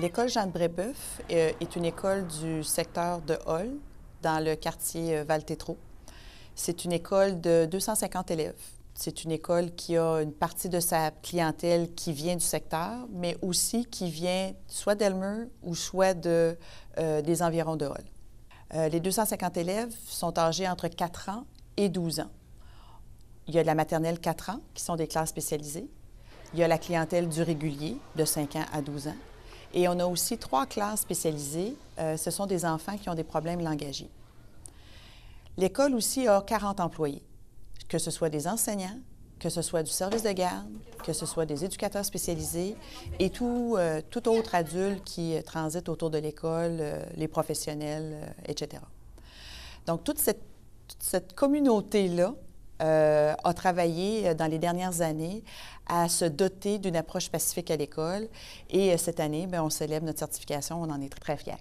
L'école Jean de Brébeuf est une école du secteur de Hall, dans le quartier Val-Tétreault. C'est une école de 250 élèves. C'est une école qui a une partie de sa clientèle qui vient du secteur, mais aussi qui vient soit d'Elmer ou soit des environs de Hall. Les 250 élèves sont âgés entre 4 ans et 12 ans. Il y a de la maternelle 4 ans, qui sont des classes spécialisées. Il y a la clientèle du régulier, de 5 ans à 12 ans. Et on a aussi 3 classes spécialisées. Ce sont des enfants qui ont des problèmes langagiers. L'école aussi a 40 employés, que ce soit des enseignants, que ce soit du service de garde, que ce soit des éducateurs spécialisés et tout autre adulte qui transite autour de l'école, les professionnels, etc. Donc, toute cette communauté-là a travaillé dans les dernières années à se doter d'une approche pacifique à l'école. Et cette année, bien, on célèbre notre certification, on en est très fiers.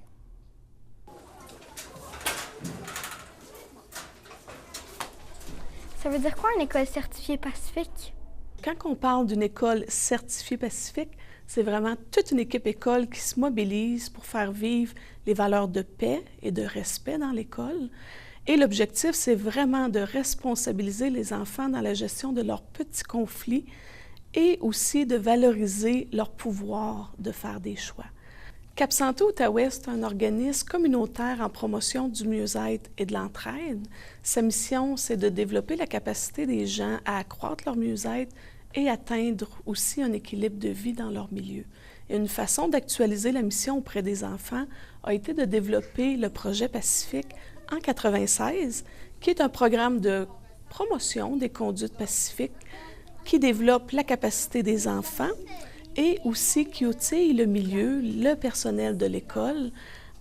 Ça veut dire quoi une école certifiée pacifique? Quand on parle d'une école certifiée pacifique, c'est vraiment toute une équipe école qui se mobilise pour faire vivre les valeurs de paix et de respect dans l'école. Et l'objectif, c'est vraiment de responsabiliser les enfants dans la gestion de leurs petits conflits et aussi de valoriser leur pouvoir de faire des choix. Cap Santé Outaouais, c'est un organisme communautaire en promotion du mieux-être et de l'entraide. Sa mission, c'est de développer la capacité des gens à accroître leur mieux-être et atteindre aussi un équilibre de vie dans leur milieu. Et une façon d'actualiser la mission auprès des enfants a été de développer le projet Pacifique en 1996, qui est un programme de promotion des conduites pacifiques qui développe la capacité des enfants et aussi qui outille le milieu, le personnel de l'école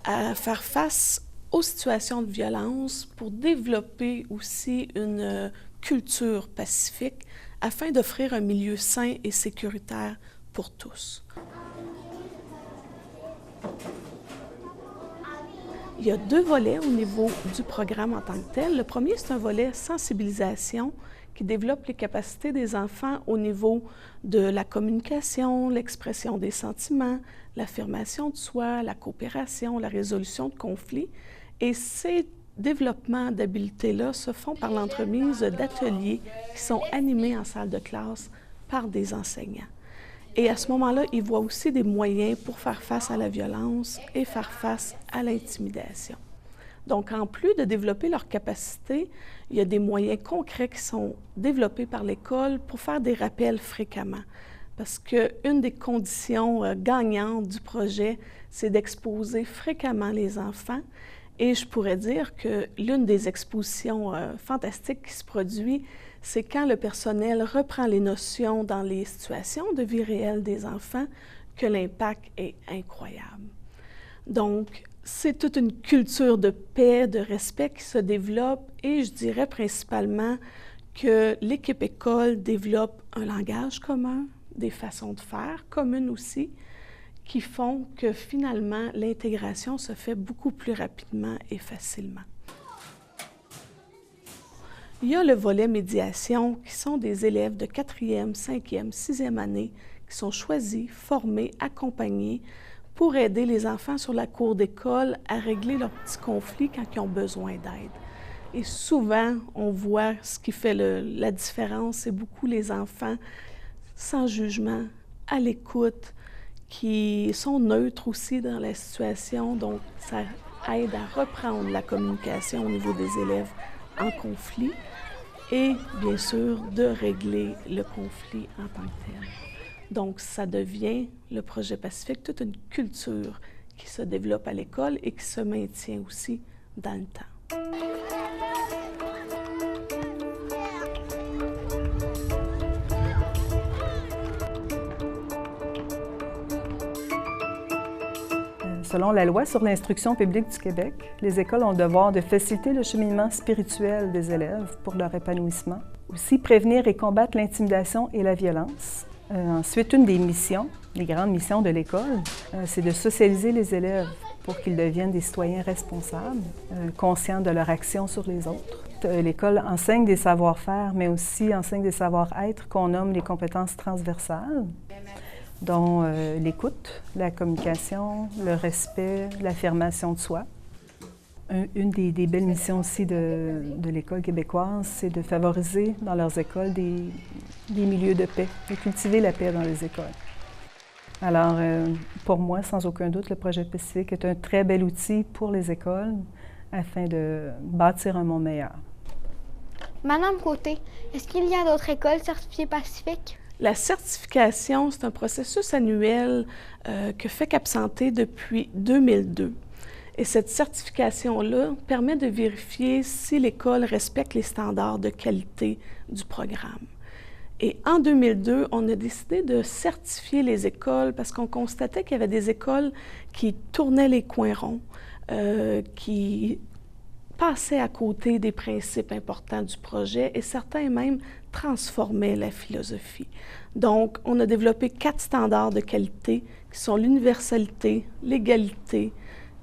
à faire face aux situations de violence pour développer aussi une culture pacifique afin d'offrir un milieu sain et sécuritaire pour tous. Il y a 2 volets au niveau du programme en tant que tel. Le premier, c'est un volet sensibilisation qui développe les capacités des enfants au niveau de la communication, l'expression des sentiments, l'affirmation de soi, la coopération, la résolution de conflits. Et ces développements d'habiletés-là se font par l'entremise d'ateliers qui sont animés en salle de classe par des enseignants. Et à ce moment-là, ils voient aussi des moyens pour faire face à la violence et faire face à l'intimidation. Donc, en plus de développer leurs capacités, il y a des moyens concrets qui sont développés par l'école pour faire des rappels fréquemment. Parce qu'une des conditions gagnantes du projet, c'est d'exposer fréquemment les enfants. Et je pourrais dire que l'une des expositions fantastiques qui se produit, c'est quand le personnel reprend les notions dans les situations de vie réelle des enfants, que l'impact est incroyable. Donc, c'est toute une culture de paix, de respect qui se développe et je dirais principalement que l'équipe école développe un langage commun, des façons de faire communes aussi, qui font que finalement l'intégration se fait beaucoup plus rapidement et facilement. Il y a le volet médiation, qui sont des élèves de 4e, 5e, 6e année qui sont choisis, formés, accompagnés pour aider les enfants sur la cour d'école à régler leurs petits conflits quand ils ont besoin d'aide. Et souvent, on voit ce qui fait la différence, c'est beaucoup les enfants sans jugement, à l'écoute, qui sont neutres aussi dans la situation, donc ça aide à reprendre la communication au niveau des élèves en conflit et bien sûr de régler le conflit en tant que tel. Donc ça devient, le projet Pacifique, toute une culture qui se développe à l'école et qui se maintient aussi dans le temps. Selon la loi sur l'instruction publique du Québec, les écoles ont le devoir de faciliter le cheminement spirituel des élèves pour leur épanouissement. Aussi, prévenir et combattre l'intimidation et la violence. Ensuite, une des missions, les grandes missions de l'école, c'est de socialiser les élèves pour qu'ils deviennent des citoyens responsables, conscients de leur action sur les autres. L'école enseigne des savoir-faire, mais aussi enseigne des savoir-être qu'on nomme les compétences transversales. dont l'écoute, la communication, le respect, l'affirmation de soi. Une des belles missions aussi de l'École québécoise, c'est de favoriser dans leurs écoles des milieux de paix, de cultiver la paix dans les écoles. Alors, pour moi, sans aucun doute, le projet Pacifique est un très bel outil pour les écoles afin de bâtir un monde meilleur. Madame Côté, est-ce qu'il y a d'autres écoles certifiées Pacifique? La certification, c'est un processus annuel que fait Cap Santé depuis 2002. Et cette certification-là permet de vérifier si l'école respecte les standards de qualité du programme. Et en 2002, on a décidé de certifier les écoles parce qu'on constatait qu'il y avait des écoles qui tournaient les coins ronds, qui passaient à côté des principes importants du projet et certains même transformaient la philosophie. Donc, on a développé 4 standards de qualité qui sont l'universalité, l'égalité,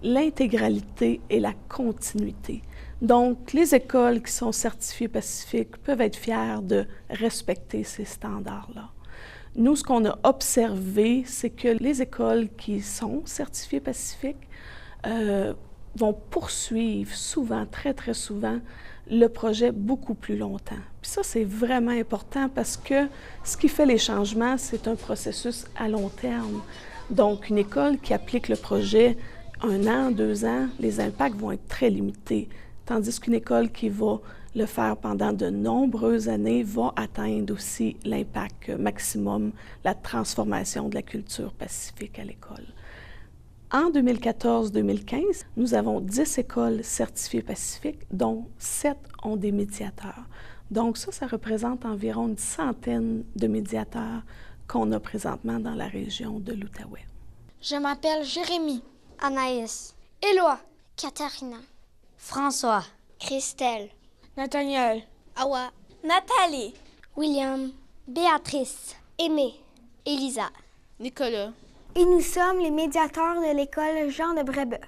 l'intégralité et la continuité. Donc, les écoles qui sont certifiées Pacifique peuvent être fières de respecter ces standards-là. Nous, ce qu'on a observé, c'est que les écoles qui sont certifiées Pacifique vont poursuivre souvent, très, très souvent, le projet beaucoup plus longtemps. Puis ça, c'est vraiment important parce que ce qui fait les changements, c'est un processus à long terme. Donc, une école qui applique le projet 1 an, 2 ans, les impacts vont être très limités. Tandis qu'une école qui va le faire pendant de nombreuses années va atteindre aussi l'impact maximum, la transformation de la culture pacifique à l'école. En 2014-2015, nous avons 10 écoles certifiées Pacifique, dont 7 ont des médiateurs. Donc ça représente environ une centaine de médiateurs qu'on a présentement dans la région de l'Outaouais. Je m'appelle Jérémy, Anaïs, Éloi, Katharina, François, Christelle, Nathaniel, Awa, Nathalie, William, Béatrice, Aimé, Elisa, Nicolas. Et nous sommes les médiateurs de l'école Jean de Brébeuf.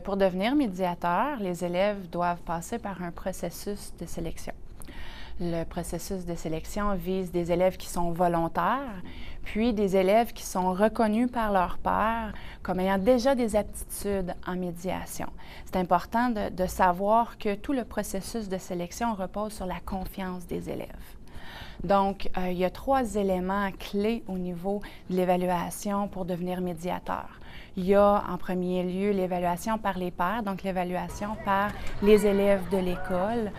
Pour devenir médiateur, les élèves doivent passer par un processus de sélection. Le processus de sélection vise des élèves qui sont volontaires, puis des élèves qui sont reconnus par leurs pairs comme ayant déjà des aptitudes en médiation. C'est important de savoir que tout le processus de sélection repose sur la confiance des élèves. Donc, il y a 3 éléments clés au niveau de l'évaluation pour devenir médiateur. Il y a en premier lieu l'évaluation par les pairs, donc l'évaluation par les élèves de l'école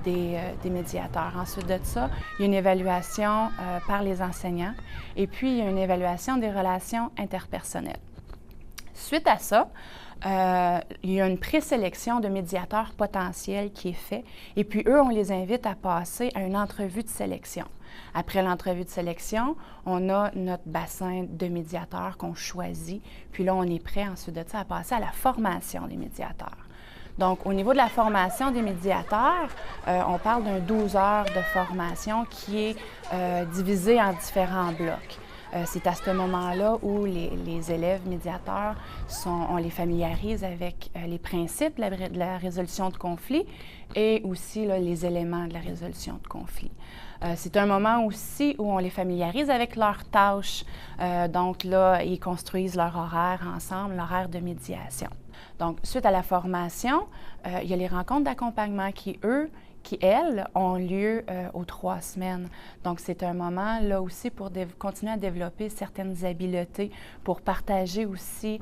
des médiateurs. Ensuite de ça, il y a une évaluation par les enseignants et puis il y a une évaluation des relations interpersonnelles. Suite à ça, il y a une présélection de médiateurs potentiels qui est faite et puis eux, on les invite à passer à une entrevue de sélection. Après l'entrevue de sélection, on a notre bassin de médiateurs qu'on choisit, puis là, on est prêt ensuite de ça à passer à la formation des médiateurs. Donc, au niveau de la formation des médiateurs, on parle d'un 12 heures de formation qui est divisé en différents blocs. C'est à ce moment-là où les élèves médiateurs, on les familiarise avec les principes de la résolution de conflits et aussi là, les éléments de la résolution de conflits. C'est un moment aussi où on les familiarise avec leurs tâches. Donc là, ils construisent leur horaire ensemble, l'horaire de médiation. Donc, suite à la formation, il y a les rencontres d'accompagnement qui, elles, ont lieu aux 3 semaines. Donc, c'est un moment, là aussi, pour continuer à développer certaines habiletés, pour partager aussi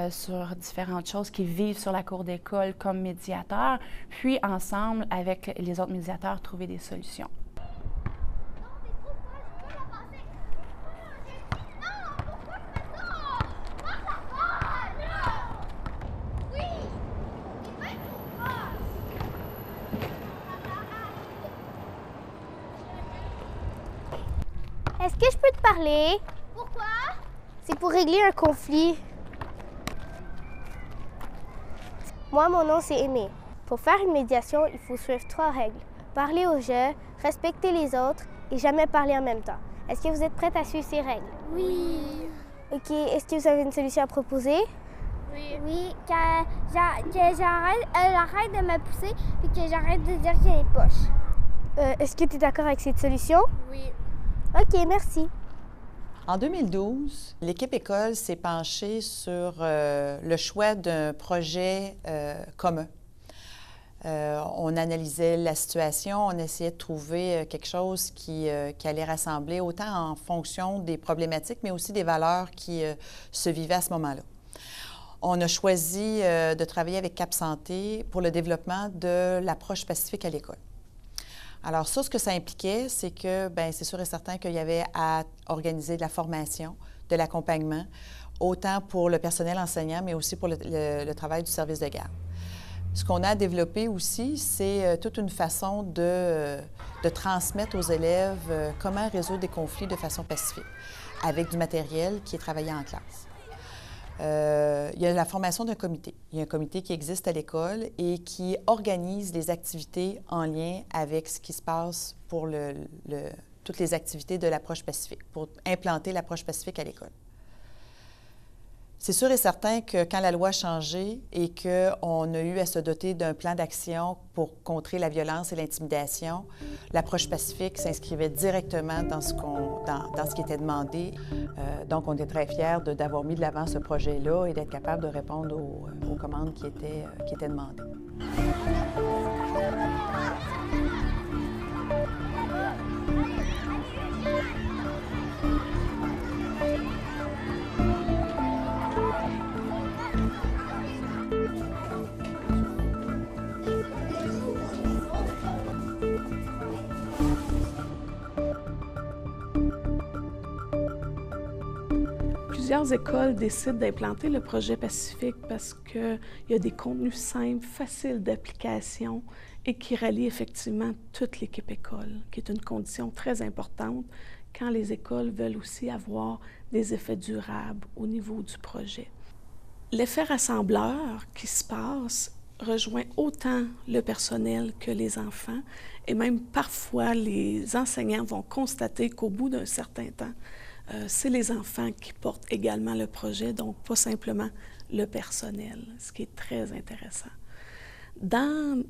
sur différentes choses qu'ils vivent sur la cour d'école comme médiateurs, puis ensemble, avec les autres médiateurs, trouver des solutions. Est-ce que je peux te parler? Pourquoi? C'est pour régler un conflit. Moi, mon nom, c'est Aimé. Pour faire une médiation, il faut suivre 3 règles. Parler au jeu, respecter les autres et jamais parler en même temps. Est-ce que vous êtes prête à suivre ces règles? Oui. OK. Est-ce que vous avez une solution à proposer? Oui, qu'elle arrête de me pousser et que j'arrête de dire qu'elle est poche. Est-ce que tu es d'accord avec cette solution? Oui. OK, merci. En 2012, l'équipe école s'est penchée sur le choix d'un projet commun. On analysait la situation, on essayait de trouver quelque chose qui allait rassembler autant en fonction des problématiques, mais aussi des valeurs qui se vivaient à ce moment-là. On a choisi de travailler avec Cap Santé pour le développement de l'approche pacifique à l'école. Alors ça, ce que ça impliquait, c'est que, bien, c'est sûr et certain qu'il y avait à organiser de la formation, de l'accompagnement, autant pour le personnel enseignant, mais aussi pour le travail du service de garde. Ce qu'on a développé aussi, c'est toute une façon de transmettre aux élèves comment résoudre des conflits de façon pacifique, avec du matériel qui est travaillé en classe. Il y a la formation d'un comité. Il y a un comité qui existe à l'école et qui organise les activités en lien avec ce qui se passe pour toutes les activités de l'approche pacifique, pour implanter l'approche pacifique à l'école. C'est sûr et certain que quand la loi a changé et qu'on a eu à se doter d'un plan d'action pour contrer la violence et l'intimidation, l'approche pacifique s'inscrivait directement dans ce qui était demandé. Donc, on est très fiers d'avoir mis de l'avant ce projet-là et d'être capable de répondre aux commandes qui étaient demandées. Plusieurs écoles décident d'implanter le projet Pacifique parce qu'il y a des contenus simples, faciles d'application et qui rallient effectivement toute l'équipe école, qui est une condition très importante quand les écoles veulent aussi avoir des effets durables au niveau du projet. L'effet rassembleur qui se passe rejoint autant le personnel que les enfants et même parfois les enseignants vont constater qu'au bout d'un certain temps, c'est les enfants qui portent également le projet, donc pas simplement le personnel, ce qui est très intéressant. Dans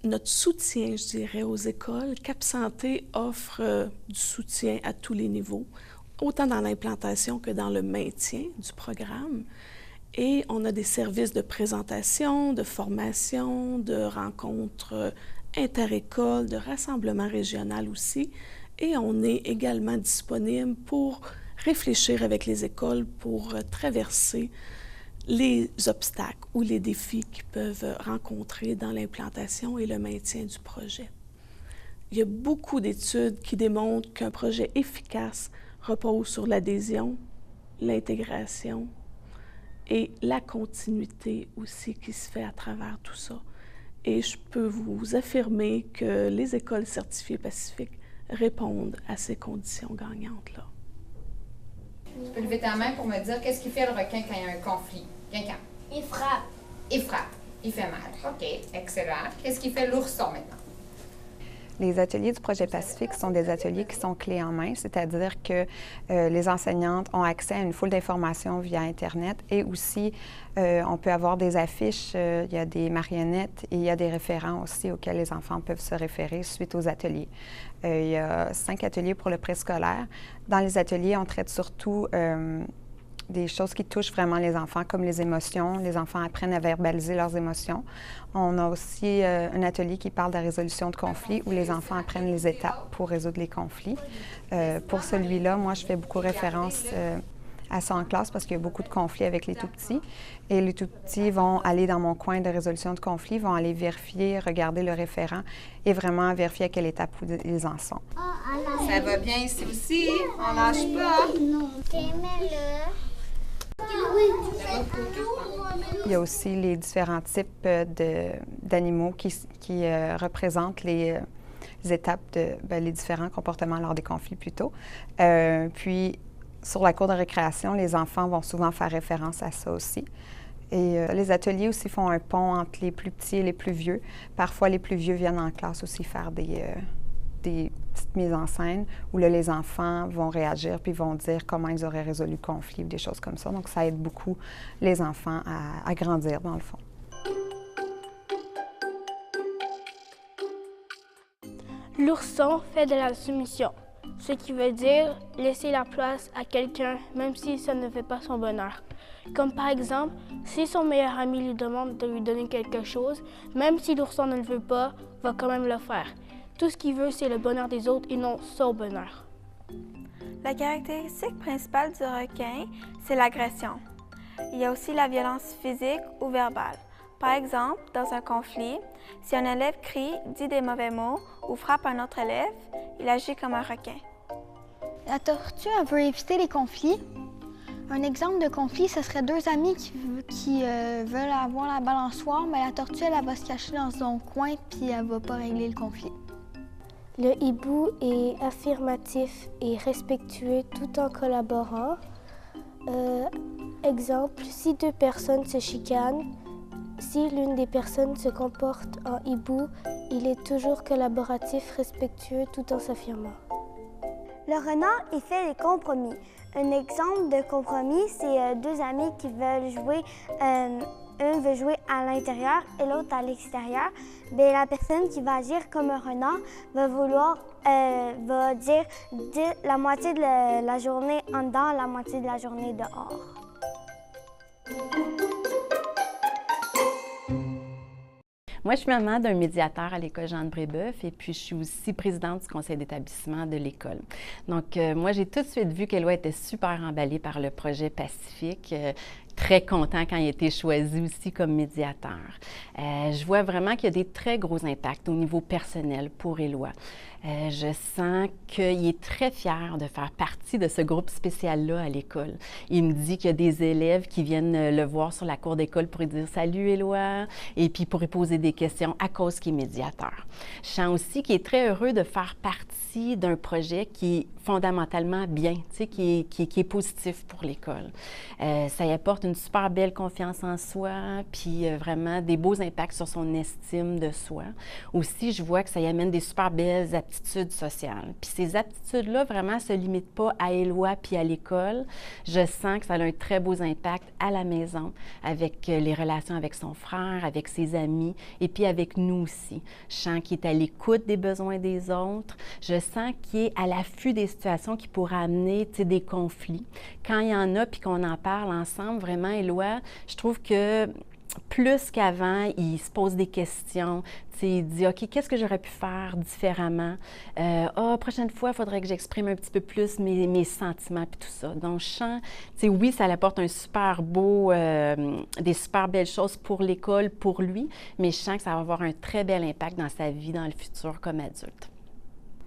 notre soutien, je dirais, aux écoles, Cap Santé offre du soutien à tous les niveaux, autant dans l'implantation que dans le maintien du programme. Et on a des services de présentation, de formation, de rencontres inter-écoles, de rassemblements régionaux aussi. Et on est également disponible pour réfléchir avec les écoles pour traverser les obstacles ou les défis qu'ils peuvent rencontrer dans l'implantation et le maintien du projet. Il y a beaucoup d'études qui démontrent qu'un projet efficace repose sur l'adhésion, l'intégration et la continuité aussi qui se fait à travers tout ça. Et je peux vous affirmer que les écoles certifiées Pacifiques répondent à ces conditions gagnantes-là. Tu peux lever ta main pour me dire qu'est-ce qui fait le requin quand il y a un conflit? Quelqu'un? Il frappe. Il frappe. Il fait mal. OK, excellent. Qu'est-ce qui fait l'ourson maintenant? Les ateliers du projet Pacifique sont des ateliers qui sont clés en main, c'est-à-dire que les enseignantes ont accès à une foule d'informations via Internet et aussi on peut avoir des affiches, il y a des marionnettes et il y a des référents aussi auxquels les enfants peuvent se référer suite aux ateliers. Il y a 5 ateliers pour le préscolaire. Dans les ateliers, on traite surtout des choses qui touchent vraiment les enfants, comme les émotions. Les enfants apprennent à verbaliser leurs émotions. On a aussi un atelier qui parle de la résolution de conflits, où les enfants apprennent les étapes pour résoudre les conflits. Pour celui-là, moi, je fais beaucoup référence à ça en classe parce qu'il y a beaucoup de conflits avec les tout-petits. Et les tout-petits vont aller dans mon coin de résolution de conflits, vont aller vérifier, regarder le référent et vraiment vérifier à quelle étape ils en sont. Ça va bien ici aussi? On lâche pas? Non. Il y a aussi les différents types d'animaux qui représentent les étapes, les différents comportements lors des conflits plutôt. Puis, sur la cour de récréation, les enfants vont souvent faire référence à ça aussi. Et les ateliers aussi font un pont entre les plus petits et les plus vieux. Parfois, les plus vieux viennent en classe aussi faire des petites mises en scène où là, les enfants vont réagir puis vont dire comment ils auraient résolu le conflit ou des choses comme ça. Donc, ça aide beaucoup les enfants à grandir, dans le fond. L'ourson fait de la soumission. ce qui veut dire laisser la place à quelqu'un même si ça ne fait pas son bonheur. Comme par exemple, si son meilleur ami lui demande de lui donner quelque chose, même si l'ourson ne le veut pas, va quand même le faire. Tout ce qu'il veut, c'est le bonheur des autres et non son bonheur. La caractéristique principale du requin, c'est l'agression. Il y a aussi la violence physique ou verbale. Par exemple, dans un conflit, si un élève crie, dit des mauvais mots ou frappe un autre élève, il agit comme un requin. La tortue, elle veut éviter les conflits. Un exemple de conflit, ce serait deux amis qui veulent avoir la balançoire, mais la tortue, elle va se cacher dans son coin puis elle va pas régler le conflit. Le hibou est affirmatif et respectueux tout en collaborant. Exemple, si deux personnes se chicanent, si l'une des personnes se comporte en hibou, il est toujours collaboratif, respectueux tout en s'affirmant. Le renard, il fait des compromis. Un exemple de compromis, c'est deux amis qui veulent jouer. Un veut jouer à l'intérieur et l'autre à l'extérieur. Bien, la personne qui va agir comme un renard va dire la moitié de la journée en dedans, la moitié de la journée dehors. Moi, je suis maman d'un médiateur à l'école Jeanne Brébeuf et puis je suis aussi présidente du conseil d'établissement de l'école. Donc, moi, j'ai tout de suite vu qu'Éloi était super emballée par le projet Pacifique. Très content quand il a été choisi aussi comme médiateur. Je vois vraiment qu'il y a des très gros impacts au niveau personnel pour Éloi. Je sens qu'il est très fier de faire partie de ce groupe spécial-là à l'école. Il me dit qu'il y a des élèves qui viennent le voir sur la cour d'école pour lui dire « Salut Éloi » et puis pour lui poser des questions à cause qu'il est médiateur. Je sens aussi qu'il est très heureux de faire partie d'un projet qui est fondamentalement bien, tu sais, qui est positif pour l'école. Ça y apporte une super belle confiance en soi, puis vraiment des beaux impacts sur son estime de soi. Aussi, je vois que ça y amène des super belles aptitudes sociales. Puis ces aptitudes-là, vraiment, ne se limitent pas à Éloi puis à l'école. Je sens que ça a un très beau impact à la maison, avec les relations avec son frère, avec ses amis, et puis avec nous aussi. Je sens qu'il est à l'écoute des besoins des autres. Je sens qu'il est à l'affût des situations qui pourraient amener, tu sais, des conflits. Quand il y en a, puis qu'on en parle ensemble, vraiment, Éloi, je trouve que plus qu'avant, il se pose des questions. Il dit « OK, qu'est-ce que j'aurais pu faire différemment? Prochaine fois, il faudrait que j'exprime un petit peu plus mes sentiments puis tout ça. » Donc, je sens, oui, ça apporte un super beau, des super belles choses pour l'école, pour lui, mais je sens que ça va avoir un très bel impact dans sa vie, dans le futur comme adulte.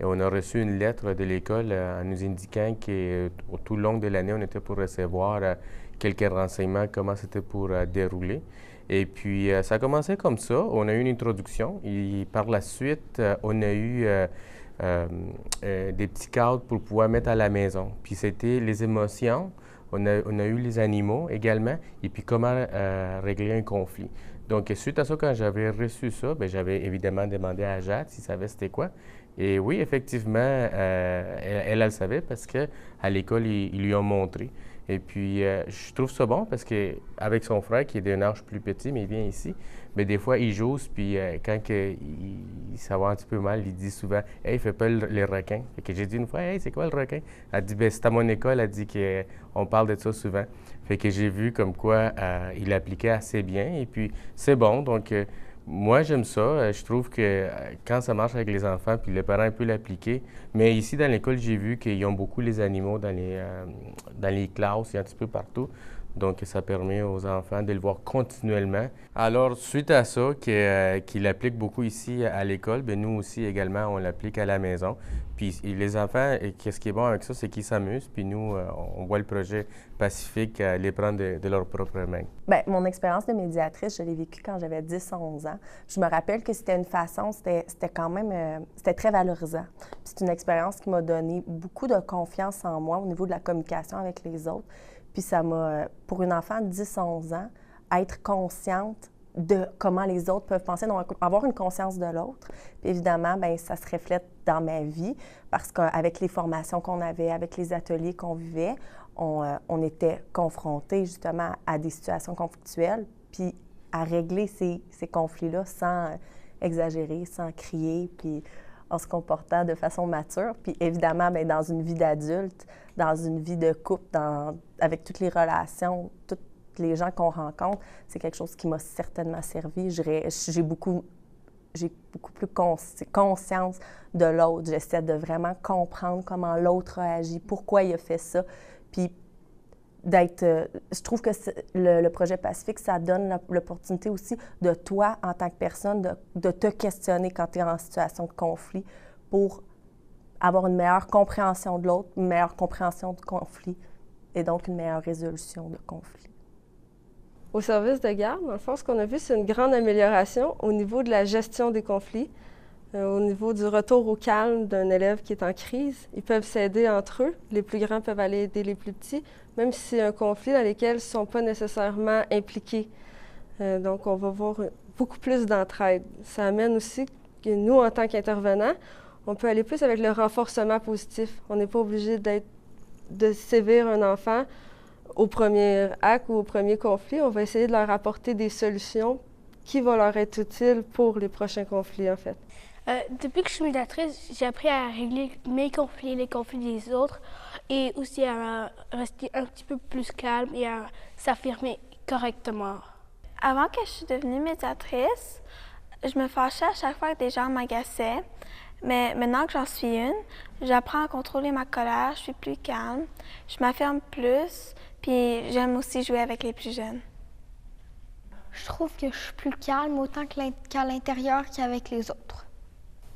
Et on a reçu une lettre de l'école en nous indiquant que tout le long de l'année, on était pour recevoir quelques renseignements, comment c'était pour dérouler. Et puis, ça a commencé comme ça. On a eu une introduction et par la suite, on a eu des petits cadres pour pouvoir mettre à la maison. Puis, c'était les émotions. On a eu les animaux également et puis comment régler un conflit. Donc, suite à ça, quand j'avais reçu ça, bien, j'avais évidemment demandé à Jade s'il savait c'était quoi. Et oui, effectivement, elle le savait parce qu'à l'école, ils lui ont montré. Et puis, je trouve ça bon parce qu'avec son frère, qui est d'un âge plus petit, mais il vient ici, mais des fois, il jose, puis quand ça va un petit peu mal, il dit souvent « Hey, fais pas les requins ». Fait que j'ai dit une fois « Hey, c'est quoi le requin ?» Elle dit « Ben, c'est à mon école, elle dit qu'on parle de ça souvent ». Fait que j'ai vu comme quoi il appliquait assez bien, et puis c'est bon, donc... moi, j'aime ça. Je trouve que quand ça marche avec les enfants, puis les parents peuvent l'appliquer. Mais ici, dans l'école, j'ai vu qu'ils ont beaucoup les animaux dans les classes et un petit peu partout. Donc, ça permet aux enfants de le voir continuellement. Alors, suite à ça, qu'il applique beaucoup ici à l'école, bien, nous aussi également, on l'applique à la maison. Puis les enfants, qu'est-ce qui est bon avec ça, c'est qu'ils s'amusent. Puis nous, on voit le projet Pacifique les prendre de leurs propres mains. Bien, mon expérience de médiatrice, je l'ai vécue quand j'avais 10-11 ans. Je me rappelle que c'était une façon, c'était quand même, c'était très valorisant. C'est une expérience qui m'a donné beaucoup de confiance en moi au niveau de la communication avec les autres. Puis ça m'a, pour une enfant de 10-11 ans, être consciente de comment les autres peuvent penser, donc avoir une conscience de l'autre. Puis évidemment, bien, ça se reflète dans ma vie parce qu'avec les formations qu'on avait, avec les ateliers qu'on vivait, on était confrontés justement à des situations conflictuelles, puis à régler ces conflits-là sans exagérer, sans crier. Puis en se comportant de façon mature. Puis évidemment, bien, dans une vie d'adulte, dans une vie de couple, avec toutes les relations, tous les gens qu'on rencontre, c'est quelque chose qui m'a certainement servi. J'ai beaucoup plus conscience de l'autre. J'essaie de vraiment comprendre comment l'autre a agi, pourquoi il a fait ça. Puis je trouve que le projet Pacifique, ça donne l'opportunité aussi de toi, en tant que personne, de te questionner quand tu es en situation de conflit pour avoir une meilleure compréhension de l'autre, une meilleure compréhension du conflit et donc une meilleure résolution de conflit. Au service de garde, dans le fond, ce qu'on a vu, c'est une grande amélioration au niveau de la gestion des conflits, au niveau du retour au calme d'un élève qui est en crise. Ils peuvent s'aider entre eux. Les plus grands peuvent aller aider les plus petits, même si c'est un conflit dans lequel ils ne sont pas nécessairement impliqués. Donc, on va voir beaucoup plus d'entraide. Ça amène aussi que nous, en tant qu'intervenants, on peut aller plus avec le renforcement positif. On n'est pas obligé de sévir un enfant au premier acte ou au premier conflit. On va essayer de leur apporter des solutions qui vont leur être utiles pour les prochains conflits, en fait. Depuis que je suis médiatrice, j'ai appris à régler mes conflits, les conflits des autres, et aussi à rester un petit peu plus calme et à s'affirmer correctement. Avant que je suis devenue médiatrice, je me fâchais à chaque fois que des gens m'agaçaient. Mais maintenant que j'en suis une, j'apprends à contrôler ma colère, je suis plus calme, je m'affirme plus, puis j'aime aussi jouer avec les plus jeunes. Je trouve que je suis plus calme autant qu'à l'intérieur qu'avec les autres.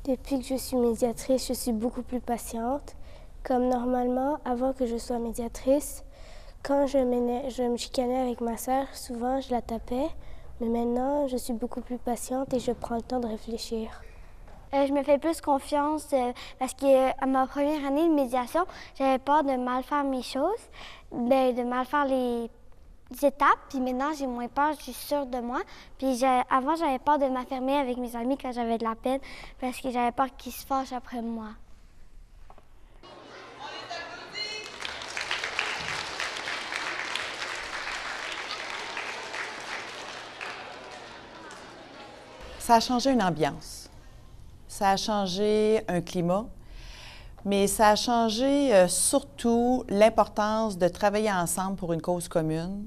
Depuis que je suis médiatrice, je suis beaucoup plus patiente. Comme normalement, avant que je sois médiatrice, quand je me chicanais avec ma sœur, souvent je la tapais. Mais maintenant, je suis beaucoup plus patiente et je prends le temps de réfléchir. Je me fais plus confiance parce qu'à ma première année de médiation, j'avais peur de mal faire mes choses, de mal faire les étapes. Puis maintenant, j'ai moins peur, je suis sûre de moi. Puis avant, j'avais peur de m'affirmer avec mes amis quand j'avais de la peine parce que j'avais peur qu'ils se fâchent après moi. Ça a changé une ambiance. Ça a changé un climat, mais ça a changé surtout l'importance de travailler ensemble pour une cause commune,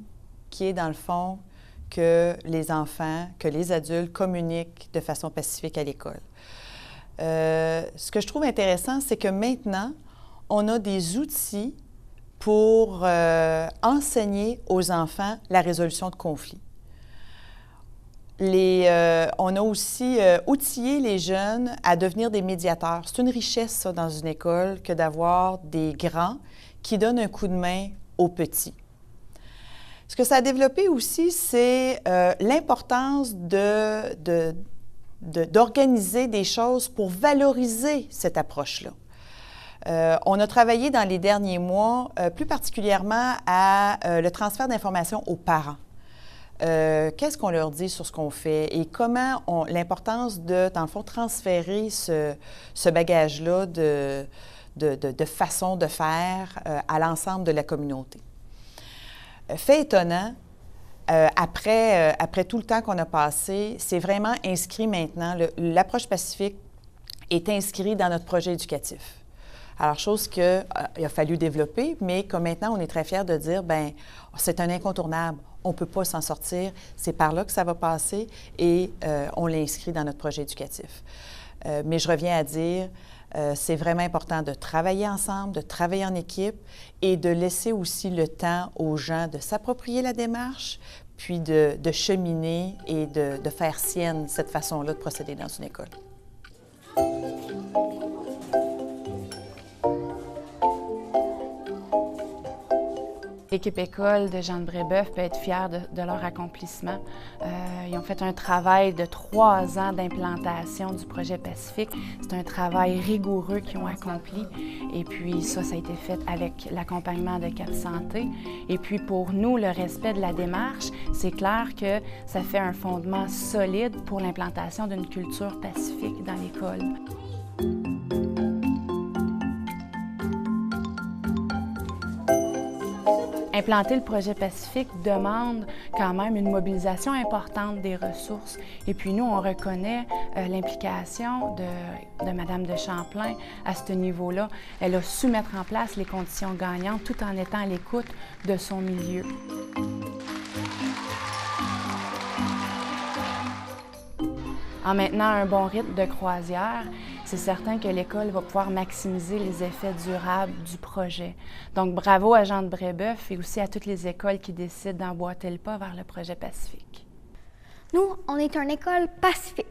qui est dans le fond que les enfants, que les adultes communiquent de façon pacifique à l'école. Ce que je trouve intéressant, c'est que maintenant, on a des outils pour enseigner aux enfants la résolution de conflits. On a aussi outillé les jeunes à devenir des médiateurs. C'est une richesse, ça, dans une école, que d'avoir des grands qui donnent un coup de main aux petits. Ce que ça a développé aussi, c'est l'importance d'organiser des choses pour valoriser cette approche-là. On a travaillé dans les derniers mois, plus particulièrement à le transfert d'informations aux parents. Qu'est-ce qu'on leur dit sur ce qu'on fait et comment l'importance de, dans le fond, transférer ce bagage-là de façon de faire à l'ensemble de la communauté. Fait étonnant, après tout le temps qu'on a passé, c'est vraiment inscrit maintenant, l'approche pacifique est inscrite dans notre projet éducatif. Alors, chose qu'il a fallu développer, mais que maintenant, on est très fiers de dire, bien, c'est un incontournable. On ne peut pas s'en sortir. C'est par là que ça va passer et on l'inscrit dans notre projet éducatif. Mais je reviens à dire, c'est vraiment important de travailler ensemble, de travailler en équipe et de laisser aussi le temps aux gens de s'approprier la démarche, puis de cheminer et de faire sienne cette façon-là de procéder dans une école. L'équipe école de Jeanne Brébeuf peut être fière de leur accomplissement. Ils ont fait un travail de 3 ans d'implantation du projet Pacifique. C'est un travail rigoureux qu'ils ont accompli. Et puis ça a été fait avec l'accompagnement de Cap Santé. Et puis pour nous, le respect de la démarche, c'est clair que ça fait un fondement solide pour l'implantation d'une culture pacifique dans l'école. Implanter le projet Pacifique demande quand même une mobilisation importante des ressources. Et puis nous, on reconnaît l'implication de Mme de Champlain à ce niveau-là. Elle a su mettre en place les conditions gagnantes tout en étant à l'écoute de son milieu. En maintenant un bon rythme de croisière, c'est certain que l'école va pouvoir maximiser les effets durables du projet. Donc, bravo à Jean de Brébeuf et aussi à toutes les écoles qui décident d'emboîter le pas vers le projet Pacifique. Nous, on est une école pacifique.